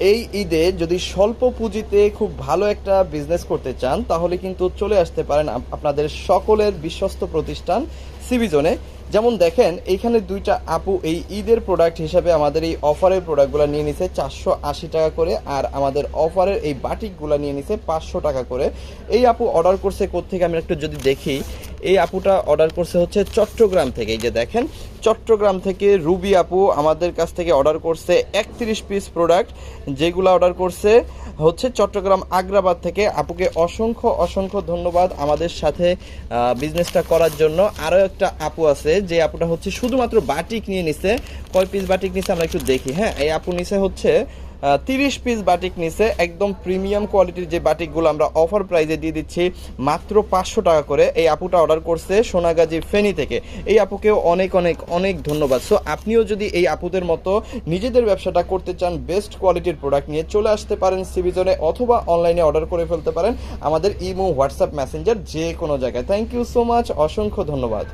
এই ঈদে যদি স্বল্প পুঁজিতে খুব ভালো একটা বিজনেস করতে চান তাহলে কিন্তু চলে আসতে পারেন আপনাদের সকলের বিশ্বস্ত প্রতিষ্ঠান সিবি জোনে। যেমন দেখেন এইখানে দুইটা আপু এই ঈদের প্রোডাক্ট হিসাবে আমাদের এই অফারের প্রোডাক্টগুলো নিয়ে নিছে 480 টাকা করে, আর আমাদের অফারের এই বাটিকগুলো নিয়ে নিছে 500 টাকা করে। এই আপু অর্ডার করছে কোত্থেকে আমি একটু যদি দেখি, এই আপুটা অর্ডার করছে হচ্ছে চট্টগ্রাম থেকে। এই যে দেখেন চট্টগ্রাম থেকে রুবি আপু আমাদের কাছ থেকে অর্ডার করছে 31 পিস প্রোডাক্ট, যেগুলো অর্ডার করছে হচ্ছে চট্টগ্রাম আগ্রাবাদ থেকে। আপুকে অসংখ্য অসংখ্য ধন্যবাদ আমাদের সাথে বিজনেসটা করার জন্য। আরও একটা আপু আছে, যে আপুটা হচ্ছে শুধুমাত্র বাটিক নিয়ে নিছে। কয় পিস বাটিক নিছে আমরা একটু দেখি। হ্যাঁ, এই আপু নিছে হচ্ছে 30 পিস বাটিক নিছে, একদম প্রিমিয়াম কোয়ালিটির যে বাটিকগুলো আমরা অফার প্রাইজে দিয়ে দিচ্ছি মাত্র 500 টাকা করে। এই আপুটা অর্ডার করছে সোনাগাজী ফেনী থেকে। এই আপুকেও অনেক অনেক অনেক ধন্যবাদ। সো আপনিও যদি এই আপুদের মতো নিজেদের ব্যবসাটা করতে চান, বেস্ট কোয়ালিটির প্রোডাক্ট নিয়ে চলে আসতে পারেন সিবিজনে, অথবা অনলাইনে অর্ডার করে ফেলতে পারেন আমাদের ইমো, হোয়াটসঅ্যাপ, মেসেঞ্জার যে কোনো জায়গায়। থ্যাংক ইউ সো মাচ, অসংখ্য ধন্যবাদ।